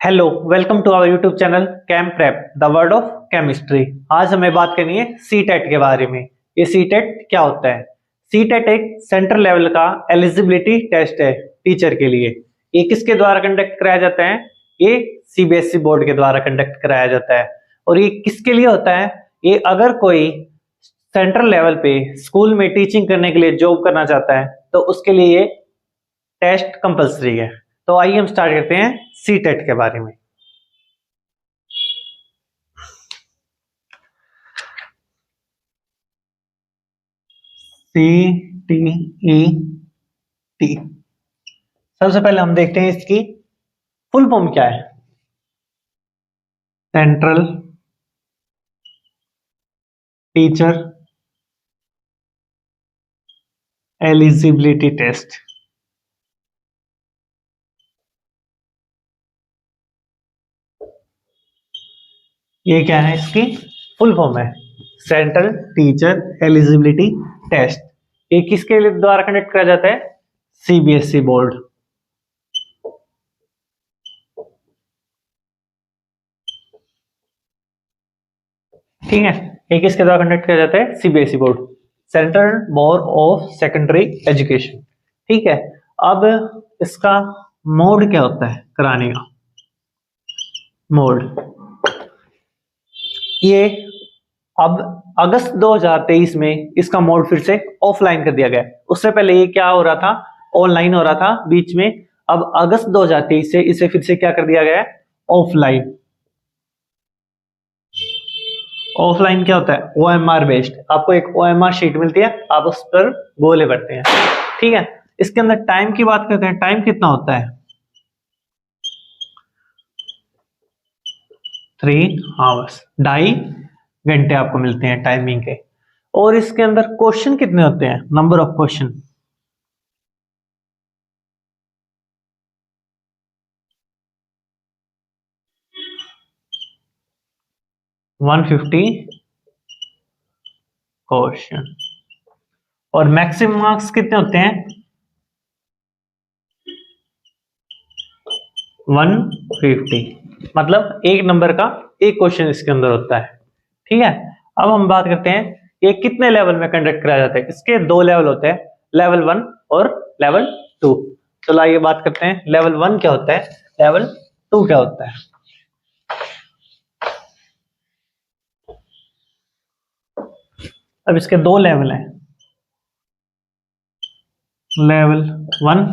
Hello, welcome to our YouTube channel Chem Prep the word of chemistry. आज हमें बात करनी है सी टेट के बारे में। ये सी टेट क्या होता है? सी टेट एक सेंट्रल लेवल का एलिजिबिलिटी टेस्ट है टीचर के लिए। ये किसके द्वारा कंडक्ट कराया जाता है? ये सीबीएसई बोर्ड के द्वारा कंडक्ट कराया जाता है। और ये किसके लिए होता है? ये अगर कोई सेंट्रल लेवल पे स्कूल में टीचिंग करने के लिए जॉब करना चाहता है तो उसके लिए ये टेस्ट कंपलसरी है। तो आइए हम स्टार्ट करते हैं सी टेट के बारे में। सी टी ई टी, सबसे पहले हम देखते हैं इसकी फुल फॉर्म क्या है। Central teacher eligibility test. ये क्या है? इसकी फुल फॉर्म है सेंट्रल टीचर एलिजिबिलिटी टेस्ट। ये किसके द्वारा कंडक्ट किया जाता है? CBSE board. ठीक है, ये किसके द्वारा कंडक्ट किया जाता है? CBSE board, central board of secondary education. ठीक है, अब इसका मोड क्या होता है कराने का? मोड ये अब अगस्त 2023 में इसका मोड फिर से ऑफलाइन कर दिया गया। उससे पहले ये क्या हो रहा था? ऑनलाइन हो रहा था बीच में। अब अगस्त 2023 से इसे फिर से क्या कर दिया गया है? ऑफलाइन। ऑफलाइन क्या होता है? OMR based. आपको एक ओएमआर शीट मिलती है, आप उस पर गोले भरते हैं। ठीक है, इसके अंदर टाइम की बात करते हैं। टाइम कितना होता है? 3 आवर्स, 2.5 घंटे आपको मिलते हैं टाइमिंग के। और इसके अंदर क्वेश्चन कितने होते हैं? Number of question 150 question. और मैक्सिमम मार्क्स कितने होते हैं? 150। मतलब एक नंबर का एक क्वेश्चन इसके अंदर होता है। ठीक है, अब हम बात करते हैं ये कितने लेवल में कंडक्ट कराया जाता है। इसके 2 लेवल होते हैं, लेवल 1 और लेवल 2। चलो आइए बात करते हैं लेवल 1 क्या होता है, लेवल 2 क्या होता है। अब इसके 2 लेवल हैं, लेवल 1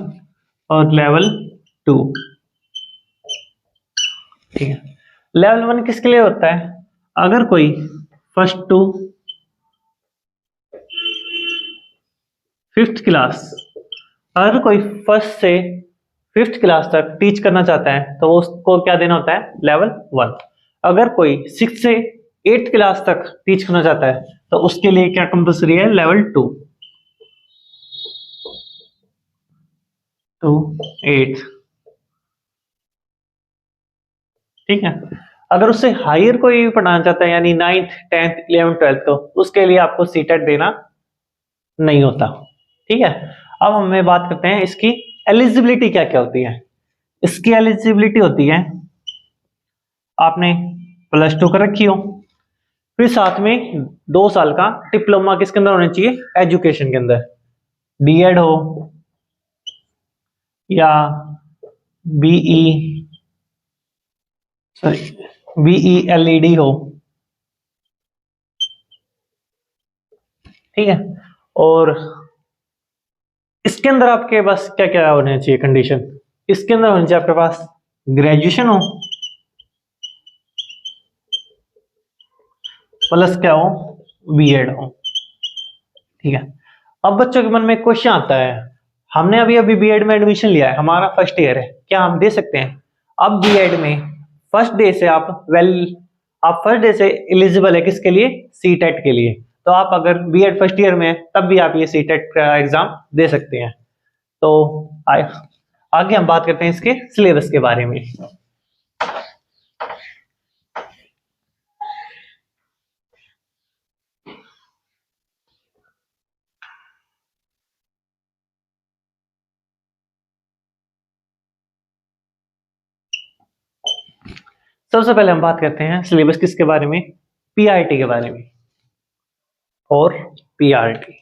और लेवल 2। ठीक है, लेवल 1 किसके लिए होता है? अगर कोई फर्स्ट टू फिफ्थ क्लास, अगर कोई फर्स्ट से फिफ्थ क्लास तक टीच करना चाहता है तो उसको क्या देना होता है? लेवल 1। अगर कोई सिक्स से एट्थ क्लास तक टीच करना चाहता है तो उसके लिए क्या कंपल्सरी है? Level 2 to eighth. ठीक है, अगर उससे हायर कोई पढ़ाना चाहता है यानी 9th 10th 11th 12th तो उसके लिए आपको सीटेट देना नहीं होता। ठीक है, अब हमें बात करते हैं इसकी एलिजिबिलिटी क्या क्या होती है। इसकी एलिजिबिलिटी होती है आपने +2 कर रखी हो, फिर साथ में 2 साल का डिप्लोमा किसके अंदर होना चाहिए? एजुकेशन के अंदर। बीएड हो या बीई, सॉरी बीईएलईडी हो। ठीक है, और इसके अंदर आपके पास क्या क्या होना चाहिए कंडीशन? इसके अंदर होनी चाहिए आपके पास ग्रेजुएशन हो प्लस क्या हो? बीएड हो। ठीक है, अब बच्चों के मन में क्वेश्चन आता है, हमने अभी अभी बीएड में एडमिशन लिया है, हमारा फर्स्ट ईयर है, क्या हम दे सकते हैं? अब बीएड में फर्स्ट डे से आप फर्स्ट डे से एलिजिबल है किसके लिए? सी टेट के लिए। तो आप अगर बीएड फर्स्ट ईयर में है तब भी आप ये सी टेट का एग्जाम दे सकते हैं। तो आगे हम बात करते हैं इसके सिलेबस के बारे में। सबसे पहले हम बात करते हैं सिलेबस किसके बारे में, पीआरटी के बारे में। और पीआरटी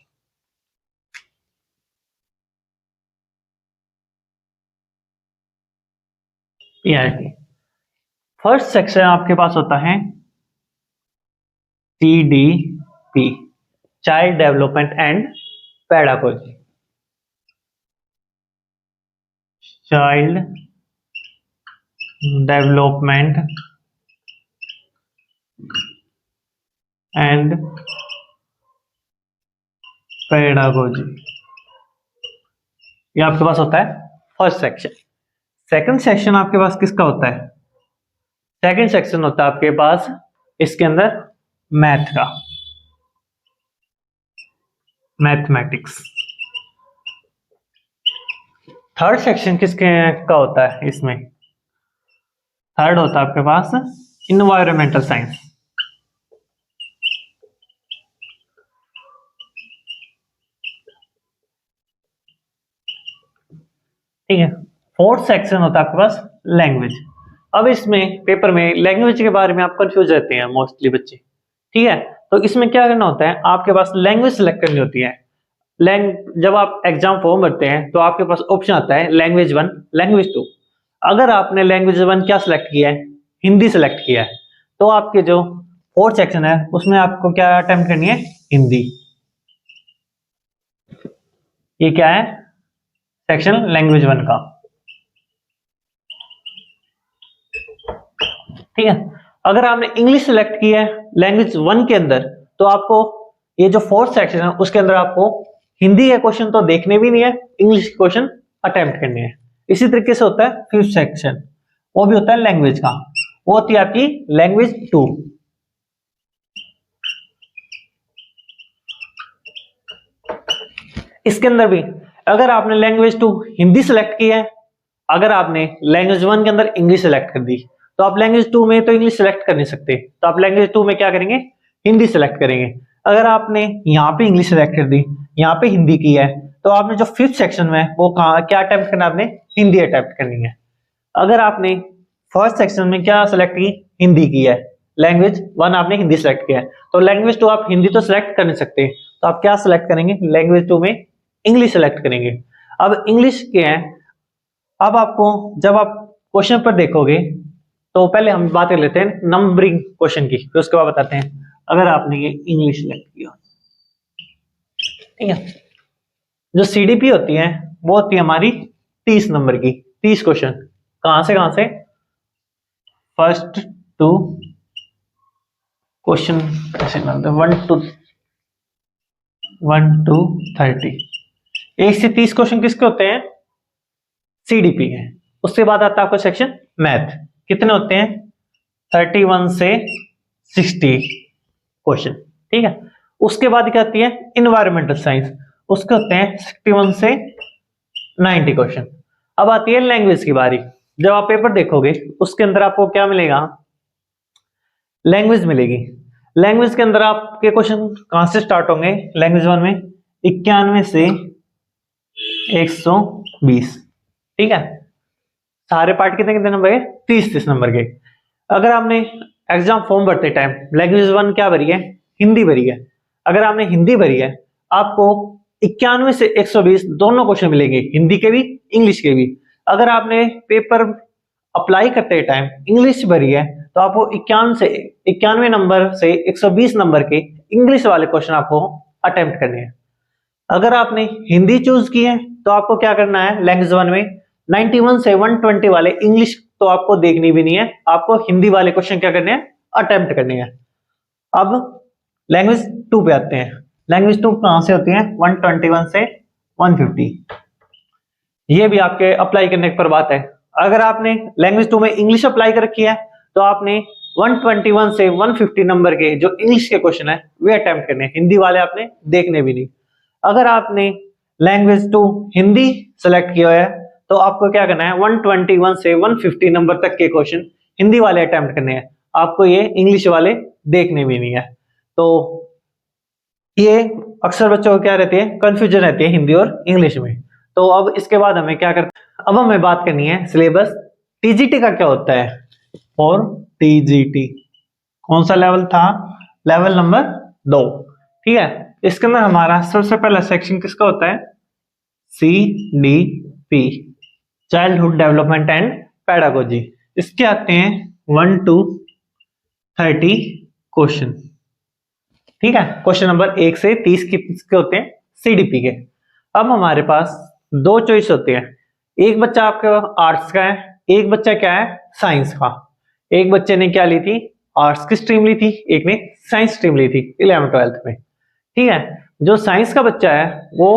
पीआरटी फर्स्ट सेक्शन आपके पास होता है CDP, child development and pedagogy. Child development and pedagogy, ये आपके पास होता है फर्स्ट सेक्शन। सेकंड सेक्शन आपके पास किसका होता है, सेकंड सेक्शन होता है आपके पास इसके अंदर मैथ का, मैथमेटिक्स। थर्ड सेक्शन किसके का होता है, इसमें थर्ड होता है आपके पास इन्वायरमेंटल साइंस। ठीक है। फोर्थ सेक्शन होता है आपके पास लैंग्वेज। अब इसमें पेपर में लैंग्वेज के बारे में आप कंफ्यूज रहते हैं मोस्टली बच्चे, ठीक है। तो इसमें क्या करना होता है, आपके पास लैंग्वेज सेलेक्ट करनी होती है। जब आप एग्जाम फॉर्म भरते हैं तो आपके पास ऑप्शन आता है लैंग्वेज 1, लैंग्वेज 2। अगर आपने लैंग्वेज 1 क्या सिलेक्ट किया है, हिंदी सेलेक्ट किया है, तो आपके जो फोर्थ सेक्शन है उसमें आपको क्या अटेम्प्ट करनी है, हिंदी। ये क्या है, सेक्शन लैंग्वेज 1 का, ठीक है। अगर आपने इंग्लिश सेलेक्ट किया है लैंग्वेज 1 के अंदर, तो आपको ये जो फोर्थ सेक्शन है उसके अंदर आपको हिंदी के क्वेश्चन तो देखने भी नहीं है, इंग्लिश के क्वेश्चन अटेम्प्ट करने हैं। इसी तरीके से होता है फिफ्थ सेक्शन, वो भी होता है लैंग्वेज का, वो होती है आपकी लैंग्वेज 2। इसके अंदर भी अगर आपने लैंग्वेज 2 हिंदी सेलेक्ट की है, अगर आपने लैंग्वेज 1 के अंदर इंग्लिश सेलेक्ट कर दी, तो आप लैंग्वेज 2 में तो इंग्लिश सेलेक्ट कर नहीं सकते, तो आप लैंग्वेज 2 में क्या करेंगे, हिंदी सेलेक्ट करेंगे। अगर आपने यहाँ पे इंग्लिश सेलेक्ट कर दी, यहाँ पे हिंदी की है, तो आपने जो फिफ्थ सेक्शन में वो क्या अटेम्प्ट करना है, आपने हिंदी अटेम्प्ट करनी है। अगर आपने फर्स्ट सेक्शन में क्या सेलेक्ट की, हिंदी की है, लैंग्वेज 1 आपने हिंदी सेलेक्ट किया है, तो लैंग्वेज 2 आप हिंदी तो सेलेक्ट कर नहीं सकते, तो आप क्या सेलेक्ट करेंगे, लैंग्वेज 2 में इंग्लिश सेलेक्ट करेंगे। अब इंग्लिश के हैं, अब आपको जब आप क्वेश्चन पर देखोगे, तो पहले हम बात कर लेते हैं नंबरिंग क्वेश्चन की, फिर उसके बाद बताते हैं। अगर आपने ये इंग्लिश सेलेक्ट किया, ठीक है, जो सीडीपी होती है वो होती है हमारी 30 नंबर की, 30 क्वेश्चन। कहां से फर्स्ट टू क्वेश्चन कैसे बनाते हैं, 1 to 30, 1 से 30 क्वेश्चन किसके होते हैं, सीडीपी है। उसके बाद आता है आपका सेक्शन मैथ, कितने होते हैं, 31 से 60 क्वेश्चन, ठीक है। उसके बाद क्या आती है इन्वायरमेंटल साइंस, उसके होते हैं 61 से 90 क्वेश्चन। अब आती है लैंग्वेज की बारी। जब आप पेपर देखोगे उसके अंदर आपको क्या मिलेगा, लैंग्वेज मिलेगी। लैंग्वेज के अंदर आपके क्वेश्चन कहां से स्टार्ट होंगे, लैंग्वेज 1 में 91 से 120, ठीक है। सारे पार्ट कितने कितने नंबर के, 30 नंबर के। अगर आपने एग्जाम फॉर्म भरते टाइम लैंग्वेज 1 क्या भरी है, हिंदी भरी है, अगर आपने हिंदी भरी है, आपको 91 से 120 दोनों क्वेश्चन मिलेंगे, हिंदी के भी इंग्लिश के भी। अगर आपने पेपर अप्लाई करते टाइम इंग्लिश भरी है, तो आपको 91 नंबर से 120 नंबर के इंग्लिश वाले क्वेश्चन आपको अटेम्प्ट करने हैं। अगर आपने हिंदी चूज की है, तो आपको क्या करना है, लैंग्वेज 1 में 91 से 120 वाले इंग्लिश तो आपको देखनी भी नहीं है, आपको हिंदी वाले क्वेश्चन क्या करने हैं, अटेम्प्ट करने हैं। अब लैंग्वेज 2 पे आते हैं। लैंग्वेज 2 कहां से होती है, 121 से 150। ये भी आपके अप्लाई करने पर बात है। अगर आपने लैंग्वेज 2 में इंग्लिश अप्लाई कर रखी है, तो आपने 121 से 150 नंबर के जो इंग्लिश के क्वेश्चन है वे अटेम्प्ट करने हैं, हिंदी वाले आपने देखने भी नहीं। अगर आपने लैंग्वेज 2 हिंदी सेलेक्ट किया है, तो आपको क्या करना है, 121 से 150 नंबर तक के क्वेश्चन हिंदी वाले अटेम्प्ट करने हैं, आपको ये इंग्लिश वाले देखने भी नहीं है। तो ये अक्सर बच्चों को क्या रहती है, कंफ्यूजन रहती है हिंदी और इंग्लिश में। तो अब इसके बाद हमें क्या करते हैं, अब हमें बात करनी है सिलेबस टीजीटी का क्या होता है, और टीजीटी। कौन सा लेवल था? Level number 2। ठीक है, इसके अंदर हमारा सबसे पहला सेक्शन किसका होता है? CDP, childhood development and pedagogy. इसके आते हैं 1 to 30 क्वेश्चन। ठीक है, क्वेश्चन नंबर 1 से 30 किसके होते हैं? CDP के। अब हमारे पास दो चॉइस होते हैं, एक बच्चा आपका आर्ट्स का है, एक बच्चा क्या है? साइंस का। एक बच्चे ने क्या ली थी? आर्ट्स की स्ट्रीम ली थी, एक ने साइंस स्ट्रीम ली थी 11th-12th में। ठीक है, जो साइंस का बच्चा है वो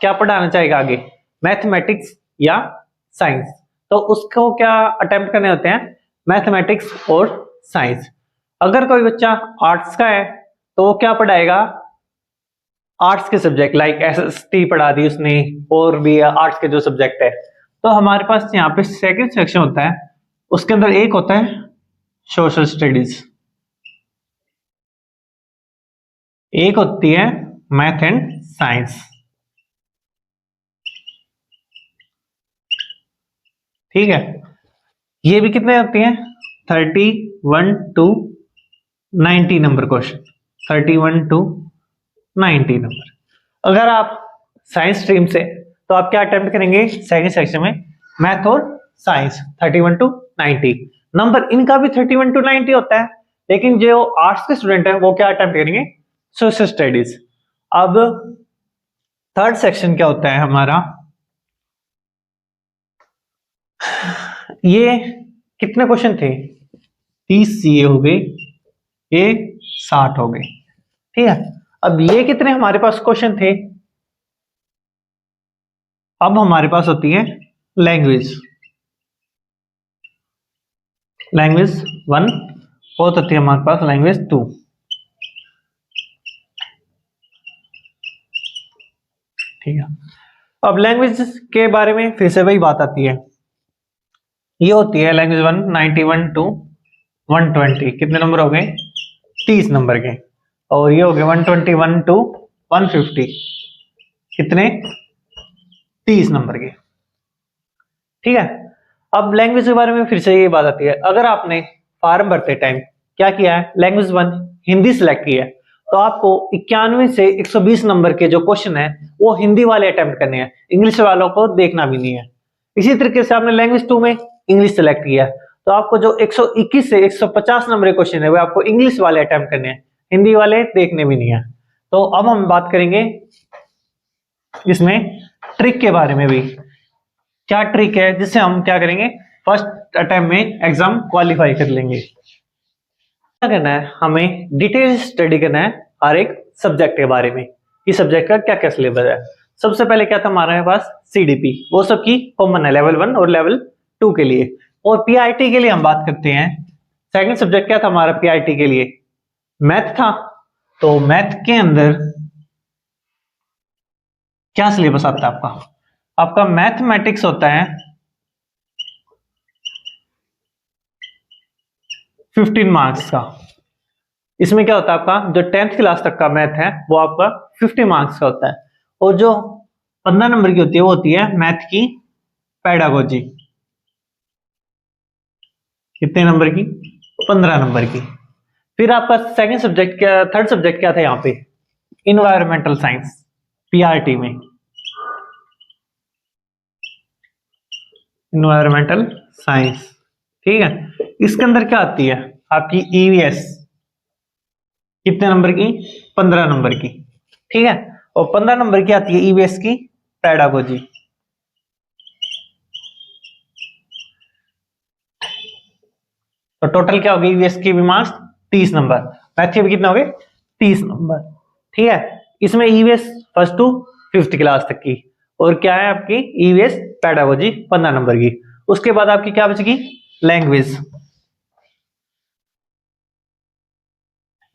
क्या पढ़ाना चाहेगा आगे? मैथमेटिक्स या साइंस? तो उसको क्या अटेम्प्ट करने होते हैं? मैथमेटिक्स और साइंस। अगर कोई बच्चा आर्ट्स का है तो वो क्या पढ़ाएगा? आर्ट्स के सब्जेक्ट लाइक SST पढ़ा दी उसने, और भी आर्ट्स के जो सब्जेक्ट है। तो हमारे पास यहाँ पे सेकंड सेक्शन होता है, उसके अंदर एक होता है सोशल स्टडीज, एक होती है मैथ एंड साइंस। ठीक है, ये भी कितने होती हैं? 31 to 90 number question, 31 to 90 number. अगर आप साइंस स्ट्रीम से तो आप क्या अटेम्प्ट करेंगे सेकंड सेक्शन में? मैथ और साइंस, 31 to 90 नंबर। इनका भी 31 to 90 होता है, लेकिन जो आर्ट्स के स्टूडेंट है वो क्या अटेम्प्ट करेंगे? Social studies. अब थर्ड सेक्शन क्या होता है हमारा? ये कितने क्वेश्चन थे? 30 CA हो गए, ये 60 हो गए। ठीक है, अब ये कितने हमारे पास क्वेश्चन थे? अब हमारे पास होती है लैंग्वेज, लैंग्वेज 1 और होती है हमारे पास लैंग्वेज 2। ठीक है, अब लैंग्वेज के बारे में फिर से वही बात आती है। ये होती है लैंग्वेज 1 91 to 120, कितने नंबर हो गए? 30 नंबर के। और ये हो गए 121 to 150, कितने? 30 नंबर के। ठीक है, अब लैंग्वेज के बारे में फिर से ये बात आती है। अगर आपने फॉर्म भरते टाइम क्या किया है? लैंग्वेज 1 हिंदी सिलेक्ट की है, तो आपको 91 से 120 नंबर के जो क्वेश्चन है वो हिंदी वाले अटेम्प्ट करने हैं, इंग्लिश वालों को देखना भी नहीं है। इसी तरीके से आपने लैंग्वेज 2 में इंग्लिश सेलेक्ट किया है, तो आपको जो 121 से 150 नंबर के क्वेश्चन है वो आपको इंग्लिश वाले अटेम्प्ट करने हैं, हिंदी वाले देखने भी नहीं है। तो अब हम बात करेंगे इसमें ट्रिक के बारे में भी। क्या ट्रिक है जिससे हम क्या करेंगे? फर्स्ट अटेम्प्ट में एग्जाम क्वालिफाई कर लेंगे। क्या करना है? हमें डिटेल स्टडी करना है हर एक सब्जेक्ट के बारे में, कि सब्जेक्ट का क्या क्या सिलेबस है। सबसे पहले क्या था हमारे पास? CDP, वो सबकी कॉमन है लेवल 1 और लेवल 2 के लिए। और PIT के लिए हम बात करते हैं, सेकंड सब्जेक्ट क्या था हमारा PIT के लिए? मैथ था। तो मैथ के अंदर क्या सिलेबस आता है आपका? आपका मैथमेटिक्स होता है 15 मार्क्स का। इसमें क्या होता है आपका? जो 10th क्लास तक का मैथ है वो आपका 50 मार्क्स का होता है, और जो 15 नंबर की होती है वो होती है मैथ की पेडागोजी। कितने नंबर की? 15 नंबर की। फिर आपका सेकंड सब्जेक्ट क्या, थर्ड सब्जेक्ट क्या था यहाँ पे? इन्वायरमेंटल साइंस, PRT में इन्वायरमेंटल साइंस। ठीक है, इसके अंदर क्या आती है आपकी? EVS, कितने नंबर की? 15 नंबर की। ठीक है, और 15 नंबर की आती है EVS की पेडागोजी। तो टोटल क्या होगी EVS की भी मार्क्स? 30 नंबर। मैथ के भी कितने हो गए? 30 नंबर। ठीक है, इसमें EVS first to fifth class तक की, और क्या है आपकी? EVS पेडागोजी 15 नंबर की। उसके बाद आपकी क्या बचेगी? लैंग्वेज।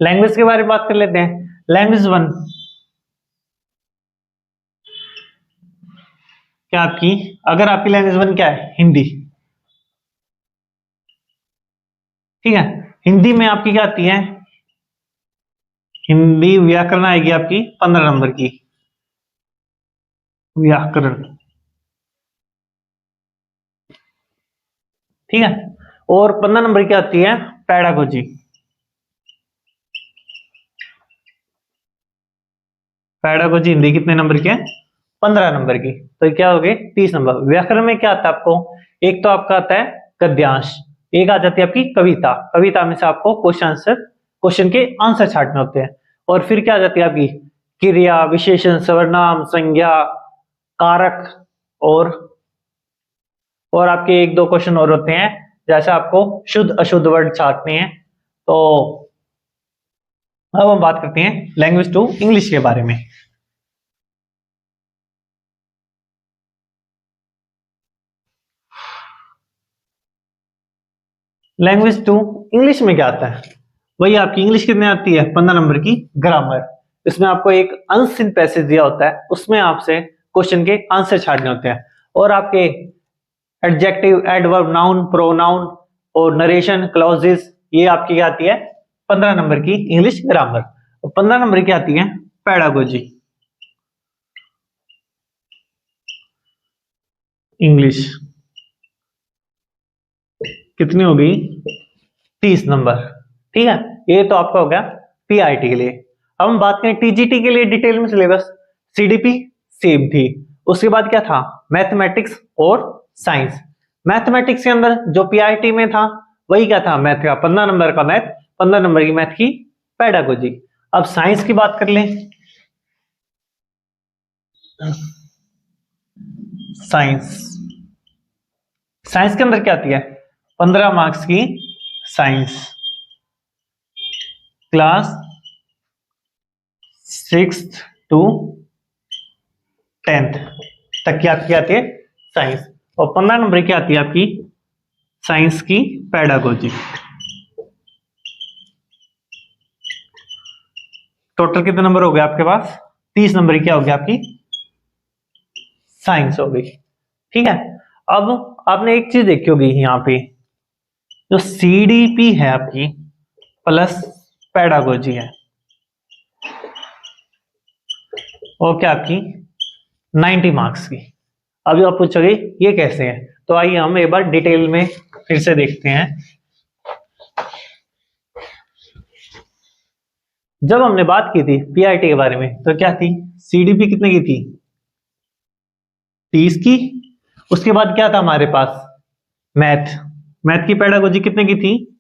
लैंग्वेज के बारे में बात कर लेते हैं। लैंग्वेज 1 क्या आपकी? अगर आपकी लैंग्वेज 1 क्या है? हिंदी। ठीक है, हिंदी में आपकी क्या आती है? हिंदी व्याकरण आएगी आपकी 15 नंबर की, व्याकरण। ठीक है, और 15 नंबर की आती है पैडागोजी। पैडागोजी हिंदी कितने नंबर की है? 15 नंबर की। तो क्या हो गए 30 नंबर। व्याकरण में क्या आता है आपको? एक तो आपका आता है गद्यांश, एक आ जाती है आपकी कविता। कविता में से आपको क्वेश्चन के आंसर छांटने होते हैं। और फिर क्या आ जाती है आपकी क्रिया, विशेषण, सर्वनाम, संज्ञा, कारक, और आपके एक दो क्वेश्चन और होते हैं, जैसे आपको शुद्ध अशुद्ध वर्ड छांटने हैं। तो अब हम बात करते हैं लैंग्वेज टू इंग्लिश के बारे में। लैंग्वेज टू इंग्लिश में क्या आता है? वही आपकी इंग्लिश कितने आती है? 15 नंबर की ग्रामर। इसमें आपको एक अनसीन पैसेज दिया होता है, उसमें आपसे क्वेश्चन के आंसर छाटने होते हैं। और आपके एडजेक्टिव, एडवर्ब, नाउन, प्रोनाउन और नरेशन, क्लॉजेस, ये आपकी क्या आती है? 15 नंबर की इंग्लिश ग्रामर। और 15 नंबर की आती है पैडागोजी इंग्लिश। कितनी हो गई? 30 नंबर। ठीक है, ये तो आपका हो गया पीआईटी के लिए। अब हम बात करें टीजीटी के लिए डिटेल में सिलेबस। सीडीपी सेम थी, उसके बाद क्या था? मैथमेटिक्स और साइंस। मैथमेटिक्स के अंदर जो पीआईटी में था वही क्या था? मैथ का 15 नंबर का मैथ, 15 नंबर की मैथ की पैडागोजी। अब साइंस की बात कर लें। साइंस, साइंस के अंदर क्या आती है? 15 मार्क्स की science, class 6th to 10th तक की आपकी आती है साइंस। और 15 नंबर की आती है आपकी साइंस की पैडागोजी। टोटल कितने नंबर हो गए आपके पास? 30 नंबर की क्या हो गया आपकी? साइंस हो गई। ठीक है, अब आपने एक चीज देखी होगी यहाँ पे, जो सीडीपी है आपकी प्लस पैडागोजी है, और क्या आपकी 90 मार्क्स की। अभी आप पूछोगे ये कैसे है, तो आइए हम एक बार डिटेल में फिर से देखते हैं। जब हमने बात की थी पीआईटी के बारे में तो क्या थी? सीडीपी कितने की थी? 30 की। उसके बाद क्या था हमारे पास? मैथ। मैथ की पैडागोजी कितने की थी?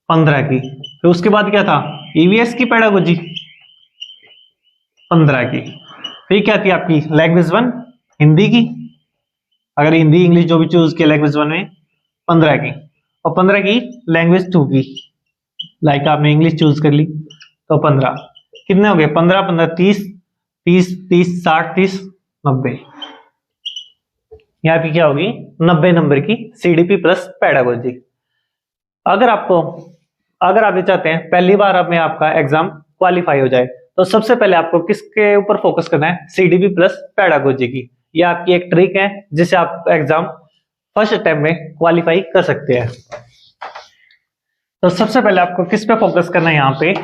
15 की। फिर उसके बाद क्या था? ईवीएस की पैडागोजी 15 की। फिर क्या थी आपकी लैंग्वेज 1 हिंदी की, अगर हिंदी इंग्लिश जो भी चूज किया लैंग्वेज 1 में 15 की। और 15 की लैंग्वेज 2 की, लाइक आपने इंग्लिश चूज कर ली तो 15। कितने हो गए? 15 15 30, 30 30 60 30 90। यहाँ पे क्या होगी? 90 नंबर की सीडीपी प्लस पैडागोजी। अगर आप ये चाहते हैं पहली बार अब में आपका एग्जाम क्वालिफाई हो जाए, तो सबसे पहले आपको किसके ऊपर फोकस करना है? सीडीपी प्लस पैडागोजी की। ये आपकी एक ट्रिक है जिससे आप एग्जाम फर्स्ट अटेम्प्ट में क्वालिफाई कर सकते हैं। तो सबसे पहले आपको किस पे फोकस करना है? यहाँ पे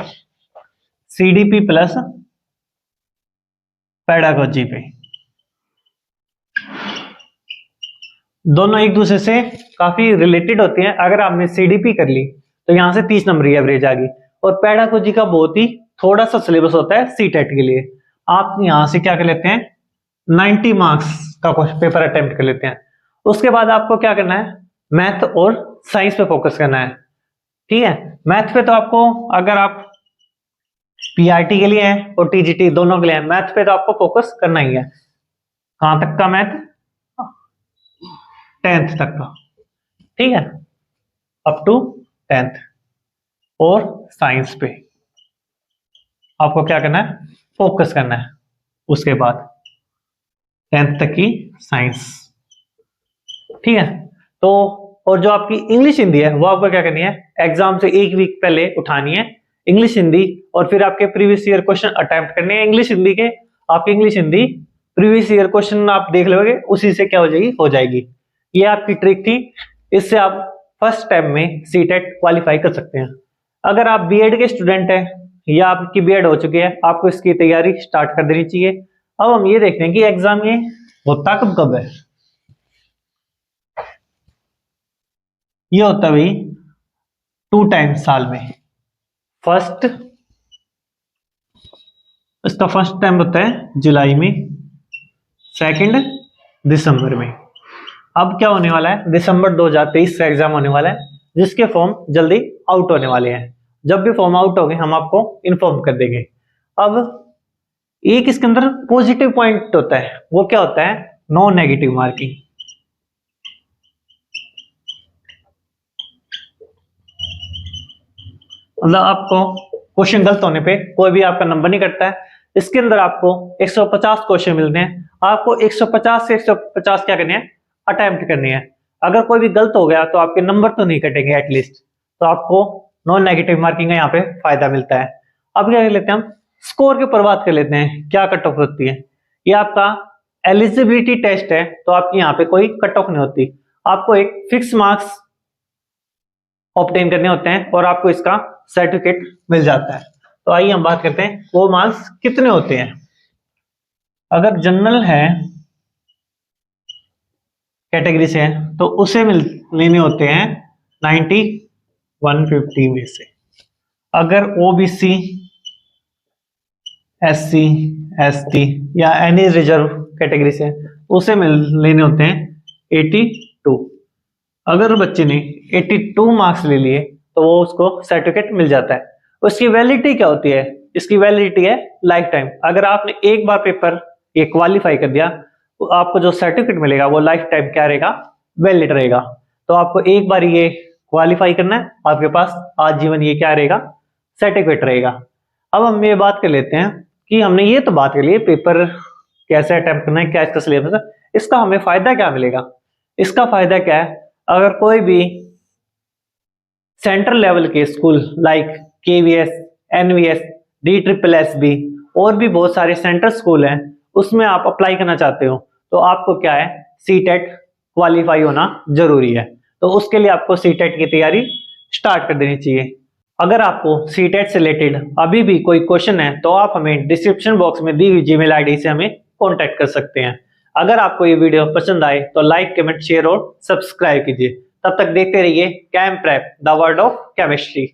सीडीपी प्लस पैडागोजी पे। दोनों एक दूसरे से काफी रिलेटेड होती हैं। अगर आपने सीडीपी कर ली तो यहां से 30 नंबर की एवरेज आ गई। और पैडागोजी का बहुत ही थोड़ा सा सिलेबस होता है सीटेट के लिए। आप यहां से क्या कर लेते हैं? 90 मार्क्स का पेपर अटेम्प्ट कर लेते हैं। उसके बाद आपको क्या करना है? मैथ और साइंस पे फोकस करना है। ठीक है, मैथ पे तो आपको, अगर आप पीआरटी के लिए है और टीजीटी दोनों के लिए है, मैथ पे तो आपको फोकस करना ही है। कहां तक का मैथ? 10th तक का। ठीक है, अप टू 10th। और साइंस पे आपको क्या करना है? फोकस करना है। उसके बाद 10th तक की साइंस। ठीक है, तो और जो आपकी इंग्लिश हिंदी है वो आपको क्या करनी है? एग्जाम से एक वीक पहले उठानी है इंग्लिश हिंदी, और फिर आपके प्रीवियस ईयर क्वेश्चन अटेम्प्ट करने हैं इंग्लिश हिंदी के। आपकी English Hindi previous year question आप देख लोगे, उसी से क्या हो जाएगी। ये आपकी ट्रिक थी, इससे आप फर्स्ट टाइम में सीटेट क्वालिफाई कर सकते हैं। अगर आप बीएड के स्टूडेंट हैं या आपकी बीएड हो चुकी है, आपको इसकी तैयारी स्टार्ट कर देनी चाहिए। अब हम ये देखते हैं कि एग्जाम ये होता कब कब है। ये होता है भाई 2 टाइम्स साल में। फर्स्ट, इसका फर्स्ट टाइम होता है जुलाई में, सेकंड दिसंबर में। अब क्या होने वाला है, दिसंबर 2023 का एग्जाम होने वाला है, जिसके फॉर्म जल्दी आउट होने वाले हैं। जब भी फॉर्म आउट होंगे हम आपको इन्फॉर्म कर देंगे। अब एक इसके अंदर पॉजिटिव पॉइंट होता है, वो क्या होता है, नो नेगेटिव मार्किंग। मतलब आपको क्वेश्चन गलत होने पे कोई भी आपका नंबर नहीं कटता है। इसके अंदर आपको 150 क्वेश्चन मिलते हैं, आपको 150 से 150 क्या करने हैं, अटेम्प्ट करनी है। अगर कोई भी गलत हो गया तो आपके नंबर तो नहीं कटेंगे एटलीस्ट, तो आपको नॉन नेगेटिव मार्किंग का यहाँ पे फायदा मिलता है। अब क्या कर लेते हैं हम, स्कोर के ऊपर बात कर लेते हैं, क्या कट ऑफ होती है। ये आपका एलिजिबिलिटी टेस्ट है, तो आपकी यहाँ पे कोई कट ऑफ नहीं होती, आपको एक फिक्स मार्क्स ऑब्टेन करने होते हैं और आपको इसका सर्टिफिकेट मिल जाता है। तो आइए हम बात करते हैं वो मार्क्स कितने होते हैं। अगर जनरल है कैटेगरी से है तो उसे लेने होते हैं 90 150 में से। अगर ओबीसी, एससी, एसटी या एनी रिजर्व कैटेगरी से उसे लेने होते हैं 82। अगर बच्चे ने 82 मार्क्स ले लिए तो वो उसको सर्टिफिकेट मिल जाता है। उसकी वैलिडिटी क्या होती है, इसकी वैलिडिटी है लाइफ टाइम। अगर आपने एक बार पेपर ये क्वालिफाई कर दिया तो आपको जो सर्टिफिकेट मिलेगा वो लाइफ टाइम क्या रहेगा, वैलिड रहेगा। तो आपको एक बार ये क्वालिफाई करना है, आपके पास आजीवन ये क्या रहेगा, सर्टिफिकेट रहेगा। अब हम ये बात कर लेते हैं कि हमने ये तो बात कर ली पेपर कैसे अटेम्प्ट करना है, क्या इसका सिलेबस है, इसका हमें फायदा क्या मिलेगा। इसका फायदा क्या है, अगर कोई भी सेंट्रल लेवल के school like KVS, NVS, DSSB और भी बहुत सारे सेंट्रल स्कूल हैं, उसमें आप अप्लाई करना चाहते हो तो आपको क्या है, सीटेट क्वालिफाई होना जरूरी है। तो उसके लिए आपको सीटेट की तैयारी स्टार्ट कर देनी चाहिए। अगर आपको सीटेट से रिलेटेड अभी भी कोई क्वेश्चन है तो आप हमें डिस्क्रिप्शन बॉक्स में दी हुई जीमेल आईडी से हमें कांटेक्ट कर सकते हैं। अगर आपको ये वीडियो पसंद आए तो लाइक, कमेंट, शेयर और सब्सक्राइब कीजिए। तब तक देखते रहिए Chem Prep the world of chemistry.